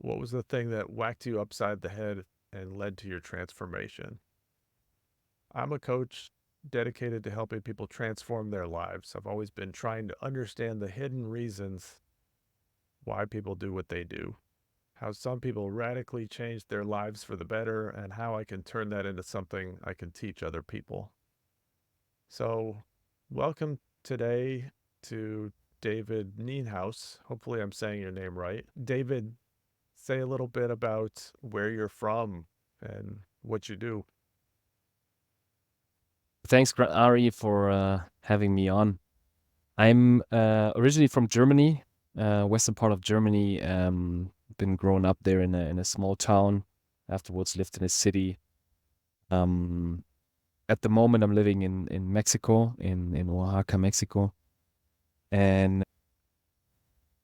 What was the thing that whacked you upside the head and led to your transformation? I'm a coach dedicated to helping people transform their lives. I've always been trying to understand the hidden reasons why people do what they do, how some people radically change their lives for the better, and how I can turn that into something I can teach other people. So, welcome today to David Neenhouse. Hopefully, I'm saying your name right. David, say a little bit about where you're from and what you do. Thanks, Ari, for having me on. I'm originally from Germany, western part of Germany. Been grown up there in a small town. Afterwards, lived in a city. Um, at the moment, I'm living in Mexico, in Oaxaca, Mexico. And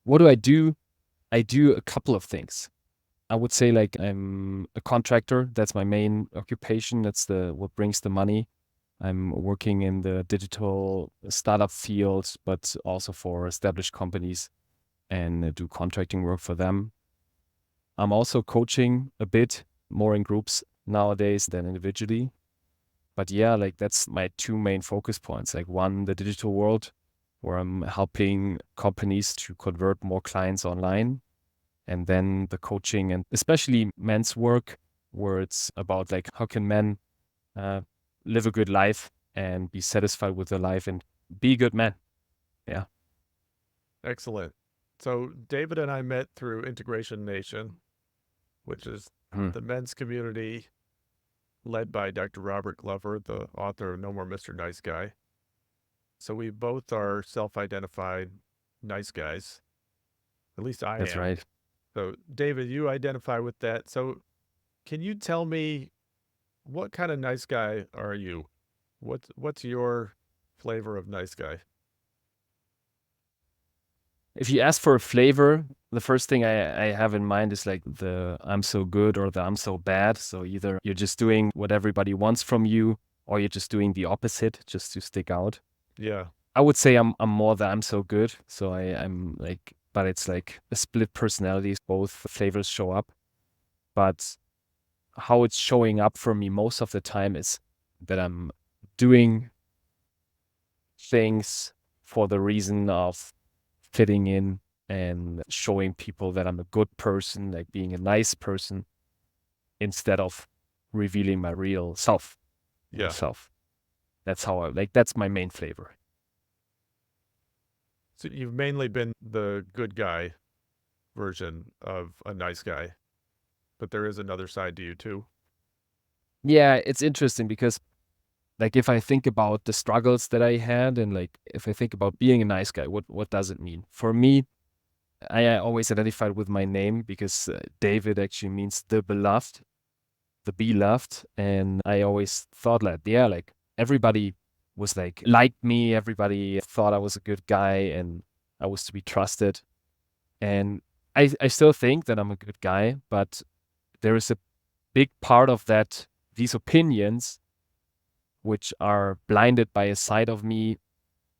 what do I do? I do a couple of things. I would say like I'm a contractor. That's my main occupation. That's the what brings the money. I'm working in the digital startup field, but also for established companies and do contracting work for them. I'm also coaching a bit more in groups nowadays than individually. But yeah, like that's my two main focus points. Like one, the digital world, where I'm helping companies to convert more clients online. And then the coaching and especially men's work, where it's about like how can men uh, live a good life and be satisfied with their life and be a good man. Yeah. Excellent. So, David and I met through Integration Nation, which is Hmm. the men's community led by Dr. Robert Glover, the author of No More Mr. Nice Guy. So, we both are self identified nice guys. At least I That's am. right. So, David, you identify with that. So, can you tell me what kind of nice guy are you? What's your flavor of nice guy? If you ask for a flavor, the first thing I have in mind is like the I'm so good or the I'm so bad. So either you're just doing what everybody wants from you or you're just doing the opposite just to stick out. Yeah. I would say I'm more the I'm so good. So I'm like, but it's like a split personalities. Both flavors show up. But how it's showing up for me most of the time is that I'm doing things for the reason of fitting in and showing people that I'm a good person, like being a nice person, instead of revealing my real self. Yeah. Self. That's how I like. That's my main flavor. So, you've mainly been the good guy version of a nice guy, but there is another side to you too. Yeah, it's interesting because like if I think about the struggles that I had and like if I think about being a nice guy, what does it mean for me? I always identified with my name because David actually means the beloved, the beloved. And I always thought like, yeah, like everybody was like, liked me. Everybody thought I was a good guy and I was to be trusted. And I still think that I'm a good guy, but there is a big part of that, these opinions, which are blinded by a side of me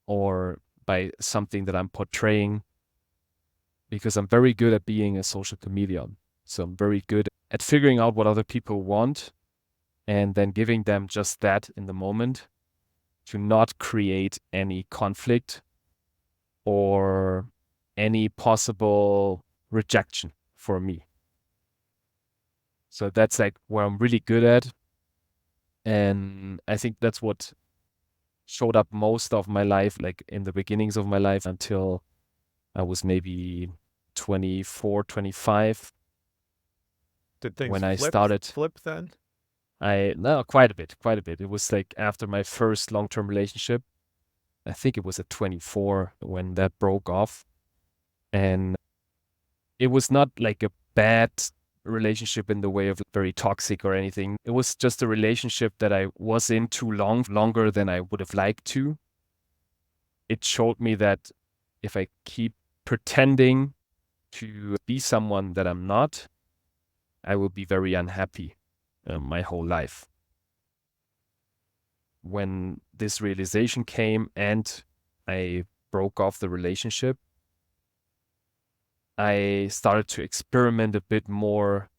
or by something that I'm portraying because I'm very good at being a social chameleon. So I'm very good at figuring out what other people want and then giving them just that in the moment to not create any conflict or any possible rejection for me. So that's like where I'm really good at. And I think that's what showed up most of my life, like in the beginnings of my life until I was maybe 24, 25 Did things when I started. flip then? No, quite a bit, quite a bit. It was like after my first long-term relationship. I think it was at 24 when that broke off. And it was not like a bad relationship in the way of very toxic or anything. It was just a relationship that I was in too long, longer than I would have liked to. It showed me that if I keep pretending to be someone that I'm not, I will be very unhappy my whole life. When this realization came and I broke off the relationship, I started to experiment a bit more.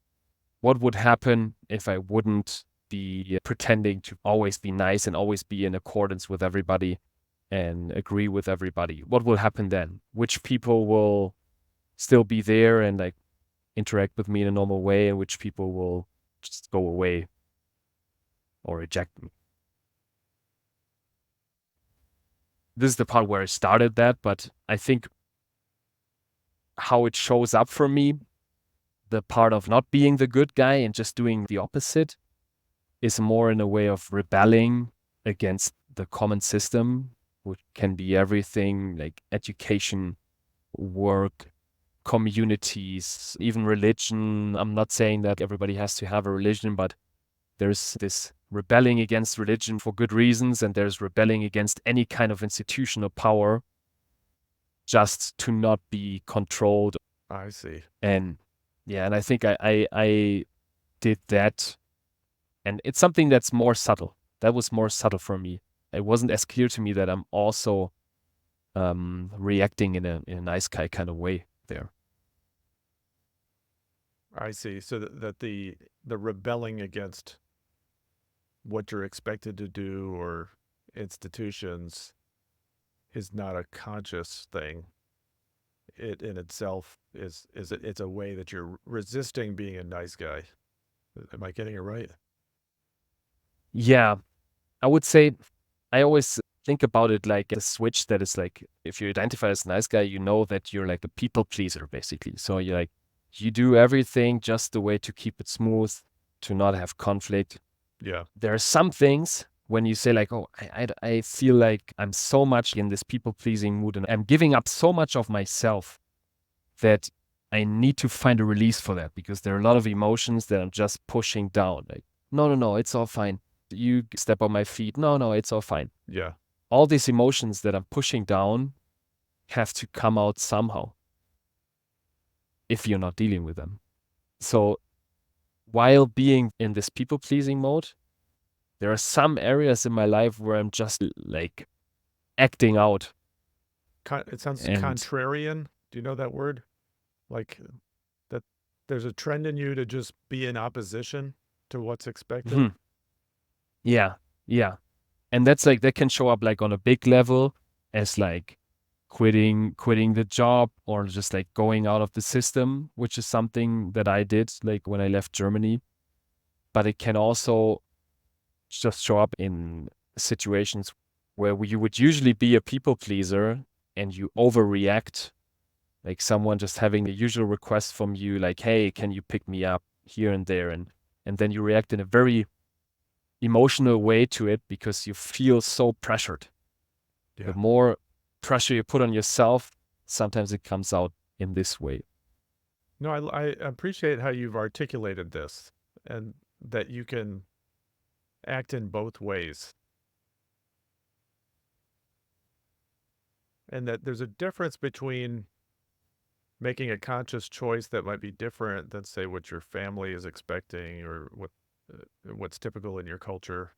What would happen if I wouldn't be pretending to always be nice and always be in accordance with everybody and agree with everybody? What will happen then? Which people will still be there and like interact with me in a normal way, and which people will just go away or reject me? This is the part where I started that, but I think how it shows up for me, the part of not being the good guy and just doing the opposite, is more in a way of rebelling against the common system, which can be everything like education, work, communities, even religion. I'm not saying that everybody has to have a religion, but there's this rebelling against religion for good reasons, and there's rebelling against any kind of institutional power just to not be controlled. I see. And yeah, and I think I did that, and it's something that's more subtle. That was more subtle for me. It wasn't as clear to me that I'm also reacting in a nice guy kind of way there. I see. So that the rebelling against what you're expected to do or institutions is not a conscious thing. It in itself it's a way that you're resisting being a nice guy. Am I getting it right? Yeah, I would say I always think about it like a switch that is like, if you identify as a nice guy, you know that you're like a people pleaser, basically. So you're like, you do everything just the way to keep it smooth, to not have conflict. Yeah. There are some things when you say like, oh, I feel like I'm so much in this people pleasing mood and I'm giving up so much of myself that I need to find a release for that, because there are a lot of emotions that I'm just pushing down. Like, no, it's all fine. You step on my feet. No, it's all fine. Yeah. All these emotions that I'm pushing down have to come out somehow if you're not dealing with them. So while being in this people pleasing mode, there are some areas in my life where I'm just like acting out. It sounds And contrarian. Do you know that word? Like that there's a trend in you to just be in opposition to what's expected. mhm, yeah, yeah. And that's like, that can show up like on a big level as like quitting the job, or just like going out of the system, which is something that I did like when I left Germany. But it can also just show up in situations where you would usually be a people pleaser and you overreact, like someone just having the usual request from you, like, hey, can you pick me up here and there? And then you react in a very emotional way to it because you feel so pressured. The Yeah. more pressure you put on yourself, sometimes it comes out in this way. No, I appreciate how you've articulated this and that you can act in both ways. And that there's a difference between making a conscious choice that might be different than, say, what your family is expecting or what's typical in your culture.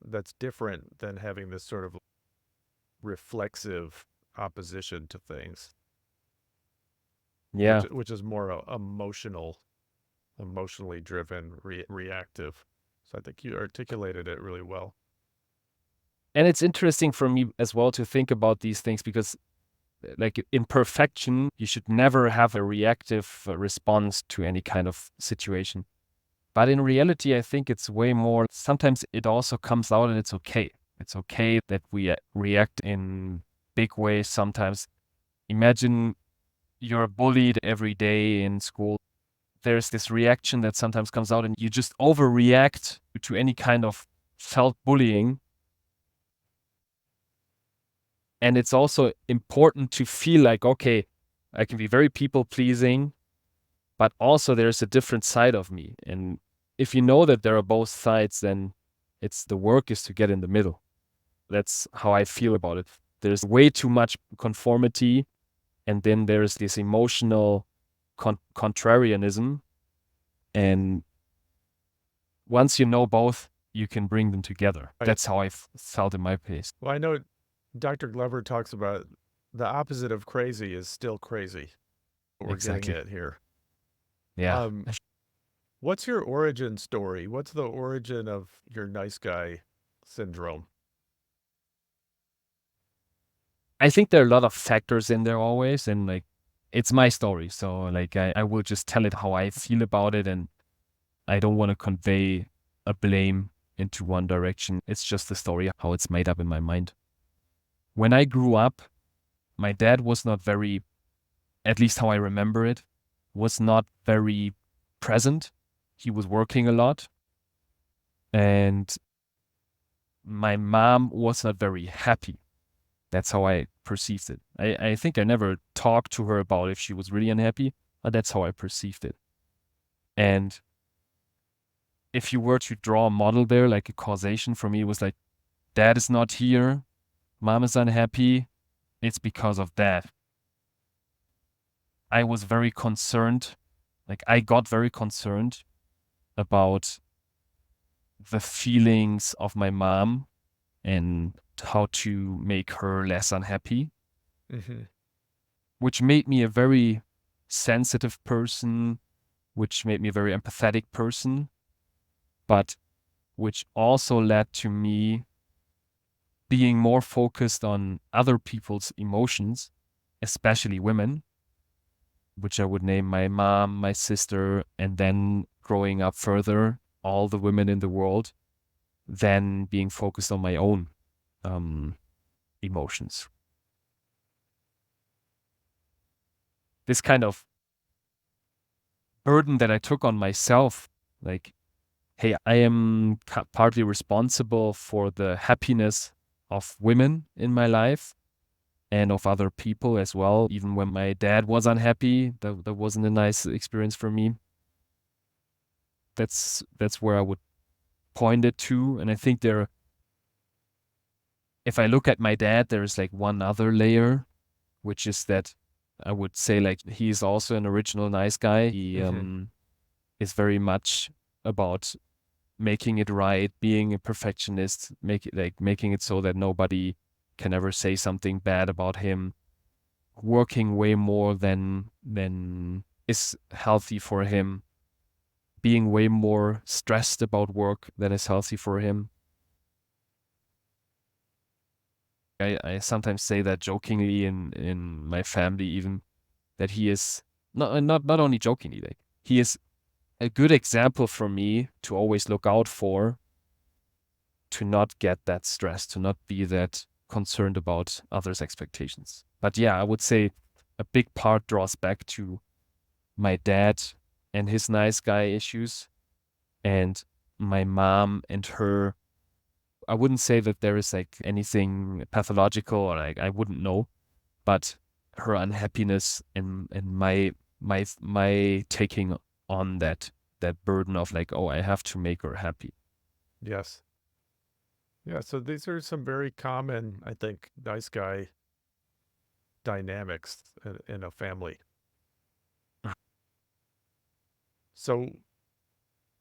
That's different than having this sort of reflexive opposition to things, Yeah. which is more emotionally driven, reactive. So I think you articulated it really well. And it's interesting for me as well to think about these things because, like, in perfection, you should never have a reactive response to any kind of situation. But in reality, I think it's way more. Sometimes it also comes out and it's okay. It's okay that we react in big ways sometimes. Imagine you're bullied every day in school. There's this reaction that sometimes comes out and you just overreact to any kind of felt bullying. And it's also important to feel like, okay, I can be very people pleasing, but also there's a different side of me. And if you know that there are both sides, then it's the work is to get in the middle. That's how I feel about it. There's way too much conformity, and then there's this emotional contrarianism. And once you know both, you can bring them together. Right. That's how I felt in my case. Well, I know Dr. Glover talks about the opposite of crazy is still crazy. what we're getting exactly. at here. Yeah. Um, what's your origin story? What's the origin of your nice guy syndrome? I think there are a lot of factors in there always, and like it's my story. So like I will just tell it how I feel about it, and I don't want to convey a blame into one direction. It's just the story, how it's made up in my mind. When I grew up, my dad was not very, at least how I remember it, was not very present. He was working a lot. And my mom was not very happy. That's how I perceived it. I think I never talked to her about if she was really unhappy, but that's how I perceived it. And if you were to draw a model there, like a causation for me, it was like, dad is not here, mom is unhappy, it's because of that. I was very concerned, like I got very concerned about the feelings of my mom and how to make her less unhappy, Mm-hmm. which made me a very sensitive person, which made me a very empathetic person, but which also led to me being more focused on other people's emotions, especially women, which I would name my mom, my sister, and then growing up further, all the women in the world, than being focused on my own um, emotions. This kind of burden that I took on myself, like, hey, I am partly responsible for the happiness of women in my life and of other people as well. Even when my dad was unhappy, that wasn't a nice experience for me. That's where I would point it to. And I think there, if I look at my dad, there is like one other layer, which is that I would say like he's also an original nice guy. He Mm-hmm. is very much about making it right, being a perfectionist, making it so that nobody can ever say something bad about him, working way more than is healthy for him, being way more stressed about work than is healthy for him. I sometimes say that jokingly in my family even, that he is not only jokingly, like he is a good example for me to always look out for, to not get that stressed, to not be that concerned about others' expectations. But yeah, I would say a big part draws back to my dad and his nice guy issues, and my mom and her. I wouldn't say that there is like anything pathological, or like I wouldn't know, but her unhappiness and my taking on that burden of like, oh, I have to make her happy. Yes. Yeah. So these are some very common, I think, nice guy dynamics in a family. So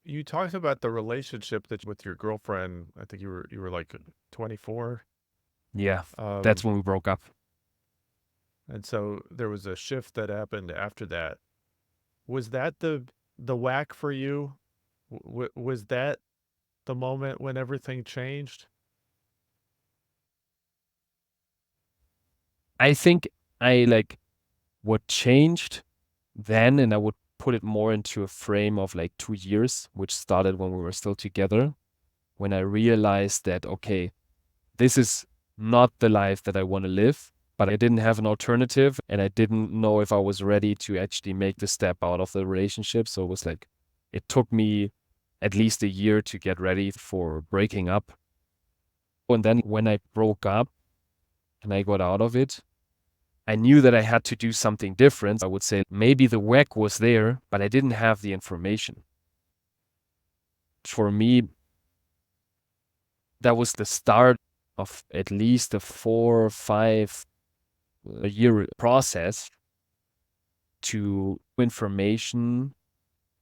you talked about the relationship that with your girlfriend. I think you were like 24. Yeah, that's Um, when we broke up. and so there was a shift that happened after that. Was that the whack for you? Was that the moment when everything changed? I think I like what changed then, and I would put it more into a frame of like 2 years, which started when we were still together, when I realized that, okay, this is not the life that I want to live, but I didn't have an alternative and I didn't know if I was ready to actually make the step out of the relationship. So it was like, it took me at least a year to get ready for breaking up. And then when I broke up and I got out of it, I knew that I had to do something different. I would say maybe the WEC was there, but I didn't have the information. For me, that was the start of at least a 4 or 5 year process to information,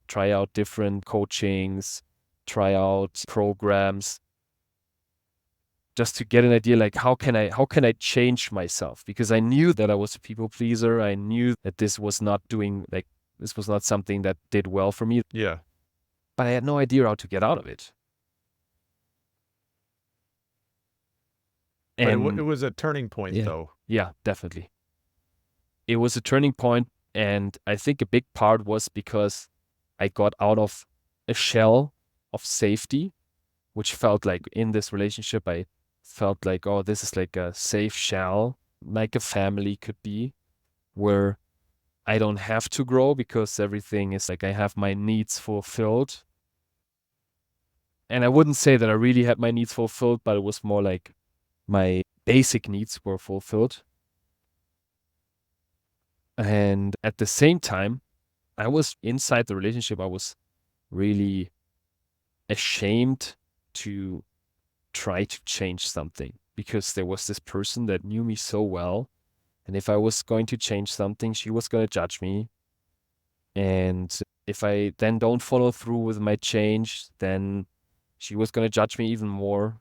try out different coachings, try out programs, just to get an idea, like how can I change myself? Because I knew that I was a people pleaser. I knew that this was not something that did well for me, Yeah. but I had no idea how to get out of it. But it And was a turning point, yeah, though. yeah, definitely. It was a turning point, and I think a big part was because I got out of a shell of safety, which felt like in this relationship, I felt like, oh, this is like a safe shell, like a family could be, where I don't have to grow because everything is like I have my needs fulfilled. And I wouldn't say that I really had my needs fulfilled, but it was more like my basic needs were fulfilled. And at the same time, I was inside the relationship, I was really ashamed to try to change something because there was this person that knew me so well. And if I was going to change something, she was going to judge me. And if I then don't follow through with my change, then she was going to judge me even more.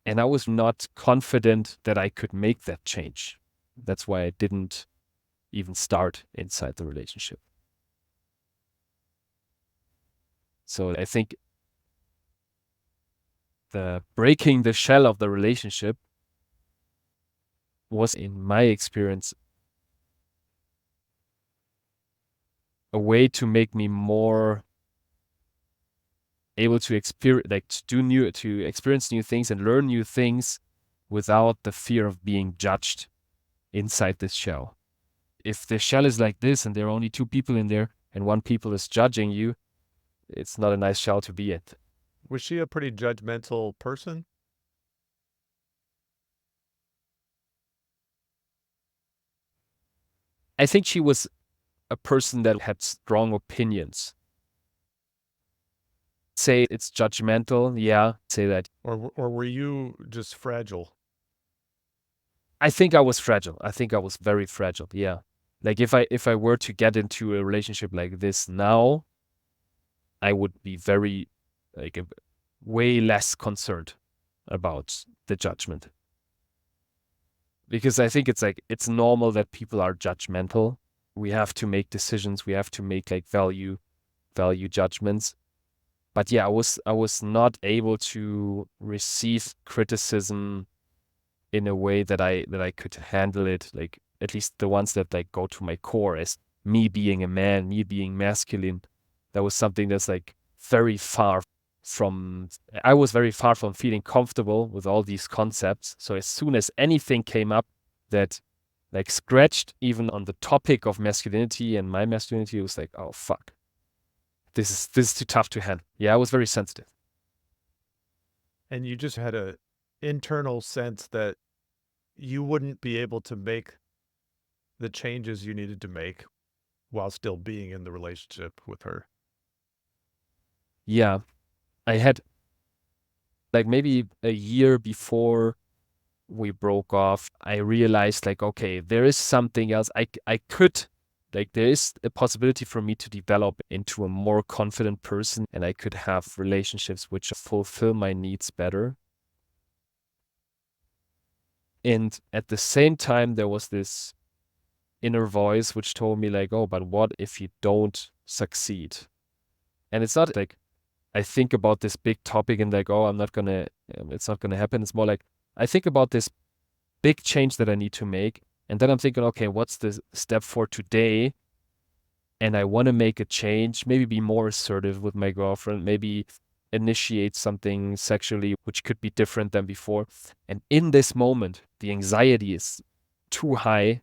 And I was not confident that I could make that change. That's why I didn't even start inside the relationship. So I think the breaking the shell of the relationship was, in my experience, a way to make me more able to experience, like to experience new things and learn new things without the fear of being judged inside this shell. If the shell is like this and there are only two people in there and one people is judging you, it's not a nice shell to be in. Was she a pretty judgmental person? I think she was a person that had strong opinions. Say it's judgmental, yeah, say that. Or were you just fragile? I think I was fragile. I think I was very fragile, yeah. Like if I were to get into a relationship like this now, I would be very like way less concerned about the judgment. Because I think it's like it's normal that people are judgmental. We have to make decisions, we have to make like value judgments. But yeah, I was not able to receive criticism in a way that I could handle it, like at least the ones that like go to my core as me being a man, me being masculine. That was something that's like very far from I was very far from feeling comfortable with all these concepts. So as soon as anything came up that like scratched even on the topic of masculinity and my masculinity, it was like, oh fuck. This is too tough to handle. Yeah, I was very sensitive. And you just had a internal sense that you wouldn't be able to make the changes you needed to make while still being in the relationship with her. Yeah. I had like maybe a year before we broke off, I realized like, okay, there is something else I could like there is a possibility for me to develop into a more confident person and I could have relationships which fulfill my needs better. And at the same time, there was this inner voice which told me like, oh, but what if you don't succeed? And it's not like I think about this big topic and like, oh, it's not gonna happen. It's more like I think about this big change that I need to make. And then I'm thinking, okay, what's the step for today? And I want to make a change, maybe be more assertive with my girlfriend, maybe initiate something sexually, which could be different than before. And in this moment, the anxiety is too high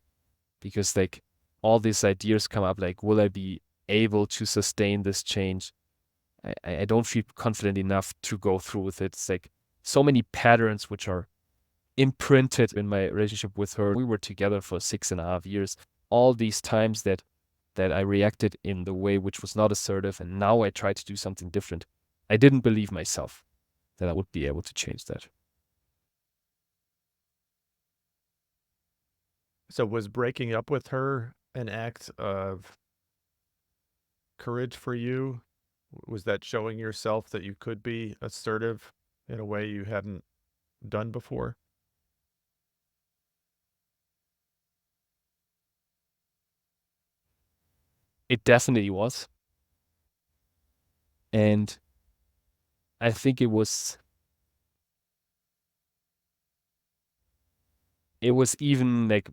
because like all these ideas come up like, will I be able to sustain this change? I don't feel confident enough to go through with it. It's like so many patterns which are imprinted in my relationship with her. We were together for 6.5 years. All these times that I reacted in the way which was not assertive, and now I try to do something different. I didn't believe myself that I would be able to change that. So was breaking up with her an act of courage for you? Was that showing yourself that you could be assertive in a way you hadn't done before? It definitely was. And I think it was even like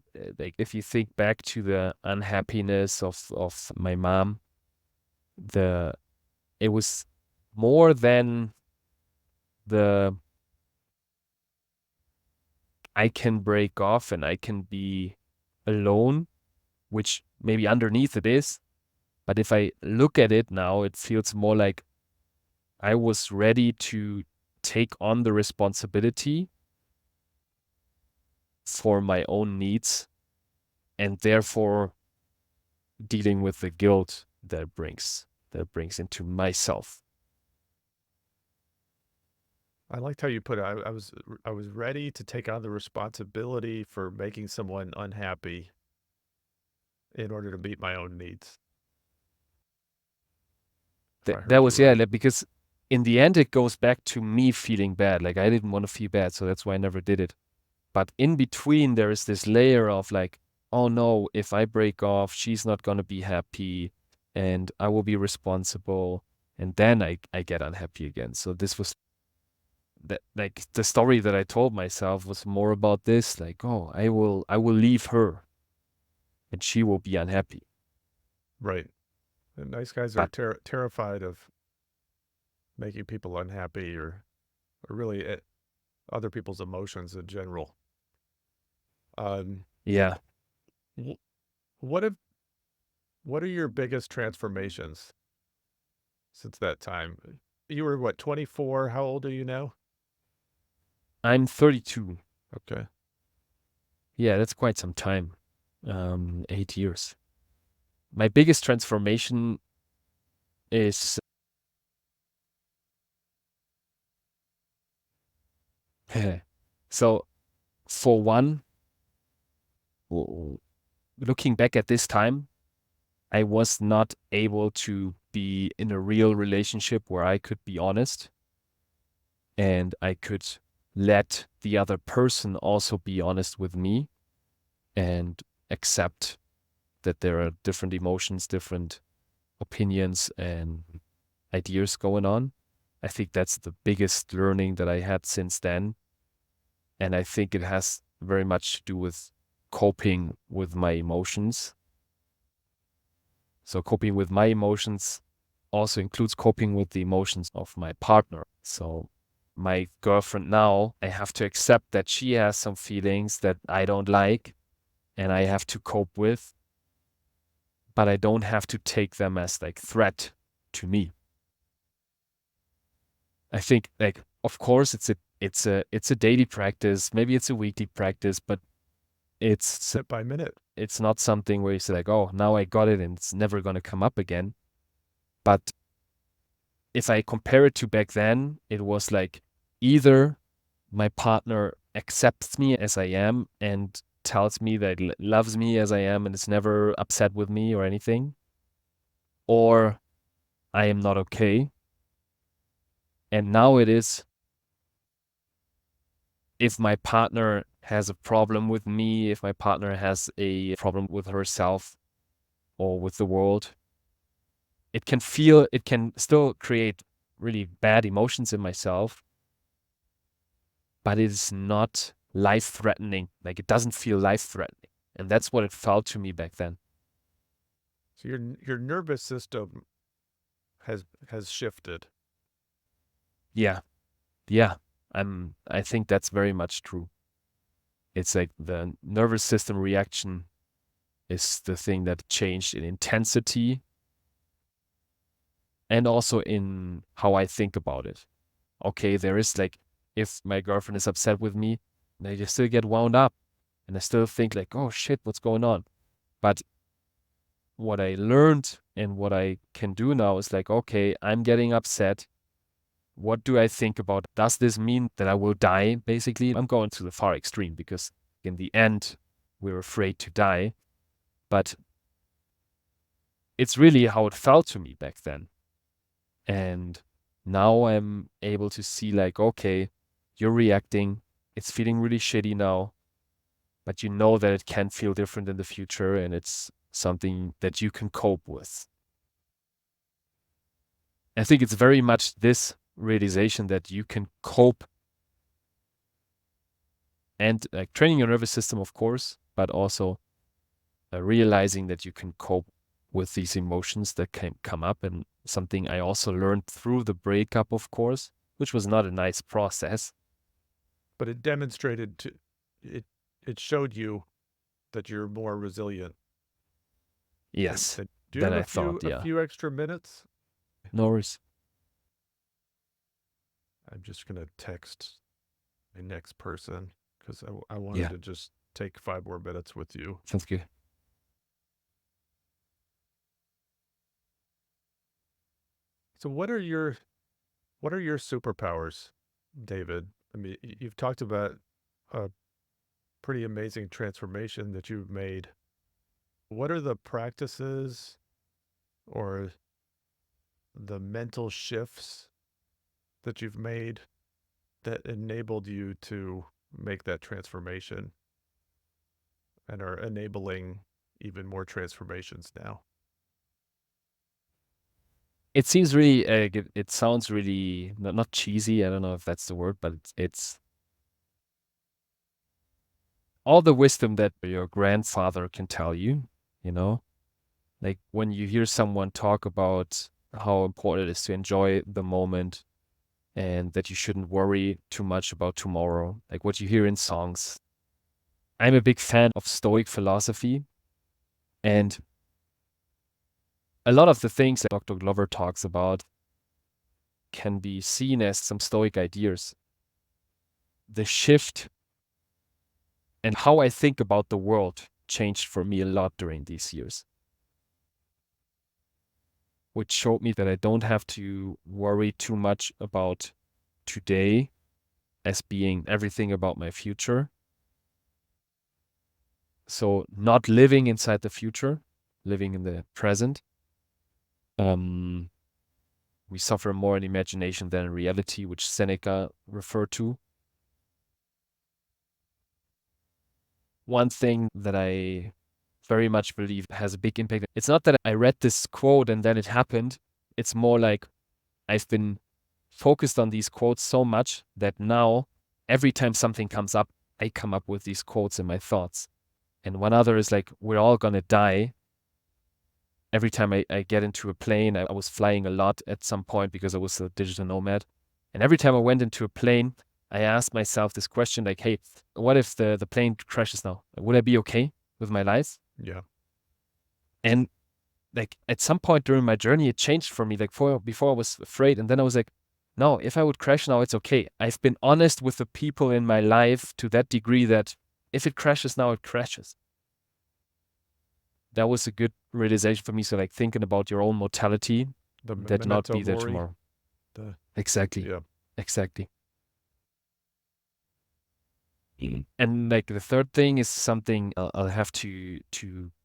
if you think back to the unhappiness of my mom, the it was more than the I can break off and I can be alone, which maybe underneath it is. But if I look at it now, it feels more like I was ready to take on the responsibility for my own needs and therefore dealing with the guilt that brings into myself. I liked how you put it. I was ready to take on the responsibility for making someone unhappy in order to meet my own needs, if That I that heard you was, yeah, right. like, because in the end it goes back to me feeling bad. Like I didn't want to feel bad, so that's why I never did it. But in between there is this layer of like, oh no, if I break off, she's not gonna be happy and I will be responsible. And then I get unhappy again. So this was that, like, the story that I told myself was more about this, like, oh, I will leave her and she will be unhappy. Right. And nice guys are But terrified of making people unhappy or really other people's emotions in general. Um, yeah, wh- what have what are your biggest transformations since that time? You were what, 24? How old are you now? I'm 32. Okay. Yeah, that's quite some time. 8 years. My biggest transformation is so for one, looking back at this time, I was not able to be in a real relationship where I could be honest and I could let the other person also be honest with me and accept that there are different emotions, different opinions, and ideas going on. I think that's the biggest learning that I had since then. And I think it has very much to do with coping with my emotions. So, coping with my emotions also includes coping with the emotions of my partner. So, my girlfriend now, I have to accept that she has some feelings that I don't like and I have to cope with, but I don't have to take them as like threat to me. I think, like, of course it's a daily practice, maybe it's a weekly practice, but it's Minute by minute. it's not something where you say like, oh, now I got it and it's never going to come up again. But if I compare it to back then, it was like either my partner accepts me as I am and tells me that loves me as I am and is never upset with me or anything, or I am not okay. And now it is, if my partner has a problem with me, if my partner has a problem with herself or with the world, it can still create really bad emotions in myself, but it is not life threatening. Like it doesn't feel life threatening. And that's what it felt to me back then. So your nervous system has shifted. Yeah. Yeah. I think that's very much true. It's like the nervous system reaction is the thing that changed in intensity and also in how I think about it. Okay, there is like, if my girlfriend is upset with me, I just still get wound up and I still think like, oh shit, what's going on? But what I learned and what I can do now is like, okay, I'm getting upset. What do I think about? Does this mean that I will die? Basically, I'm going to the far extreme because in the end, we're afraid to die. But it's really how it felt to me back then. And now I'm able to see like, okay, you're reacting. It's feeling really shitty now, but you know that it can feel different in the future and it's something that you can cope with. I think it's very much this realization that you can cope and like training your nervous system, of course, but also realizing that you can cope with these emotions that can come up. And something I also learned through the breakup, of course, which was not a nice process. But it demonstrated to it. It showed you that you're more resilient Yes, do you than have I thought. a Yeah, few extra minutes? no worries. I'm just gonna text my next person because I wanted Yeah, to just take 5 more minutes with you. sounds good. So what are your superpowers, David? I mean, you've talked about a pretty amazing transformation that you've made. What are the practices or the mental shifts that you've made that enabled you to make that transformation and are enabling even more transformations now? It seems really, it sounds really not cheesy. I don't know if that's the word, but it's all the wisdom that your grandfather can tell you, you know? Like when you hear someone talk about how important it is to enjoy the moment and that you shouldn't worry too much about tomorrow, like what you hear in songs. I'm a big fan of Stoic philosophy, and a lot of the things that Dr. Glover talks about can be seen as some Stoic ideas. The shift and how I think about the world changed for me a lot during these years, which showed me that I don't have to worry too much about today as being everything about my future. So not living inside the future, living in the present. We suffer more in imagination than in reality, which Seneca referred to. One thing that I very much believe has a big impact. It's not that I read this quote and then it happened. It's more like I've been focused on these quotes so much that now every time something comes up, I come up with these quotes in my thoughts. And one other is like, we're all gonna die. Every time I get into a plane, I was flying a lot at some point because I was a digital nomad. And every time I went into a plane, I asked myself this question like, hey, what if the plane crashes now? Would I be okay with my life? Yeah. And like at some point during my journey, it changed for me. Like before I was afraid. And then I was like, no, if I would crash now, it's okay. I've been honest with the people in my life to that degree that if it crashes now, it crashes. That was a good realization for me. So like thinking about your own mortality, The that not memento be there mori. tomorrow. The Exactly. Yeah. Exactly. And like the third thing is something I'll have to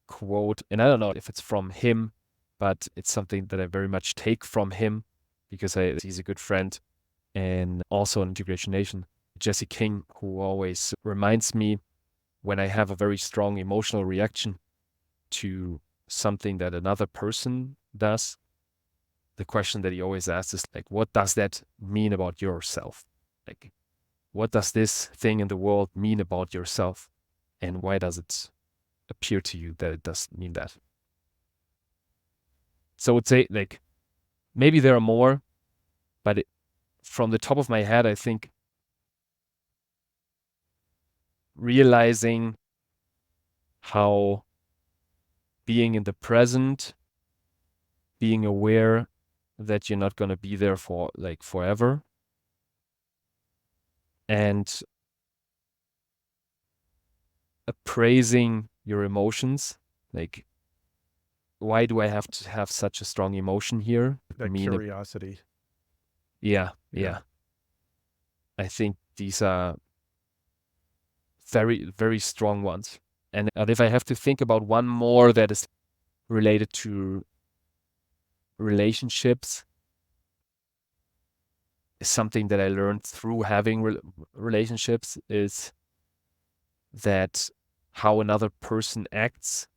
quote, and I don't know if it's from him, but it's something that I very much take from him because he's a good friend and also an Integration Nation, Jesse King, who always reminds me when I have a very strong emotional reaction to something that another person does. The question that he always asks is like, what does that mean about yourself? Like, what does this thing in the world mean about yourself? And why does it appear to you that it does mean that? So I would say, like, maybe there are more, but from the top of my head, I think realizing how being in the present, being aware that you're not going to be there for like forever, and appraising your emotions. Like, why do I have to have such a strong emotion here? I That mean, curiosity. yeah, Yeah. yeah. I think these are very, very strong ones. And if I have to think about one more that is related to relationships, something that I learned through having relationships is that how another person acts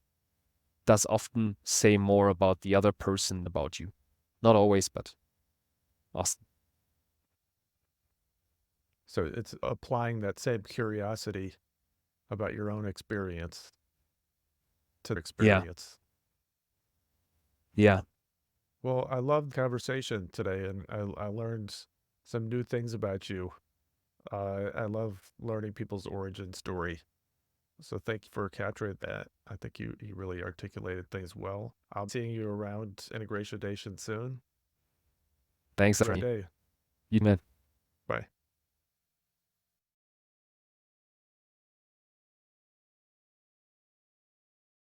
does often say more about the other person about you. Not always, but often. So it's applying that same curiosity about your own experience to the Yeah. experience. Yeah. Well, I loved the conversation today, and I learned some new things about you. I love learning people's origin story. So thank you for capturing that. I think you really articulated things well. I'll be seeing you around Integration Nation soon. Thanks Have a for great me. day. You man. Bye.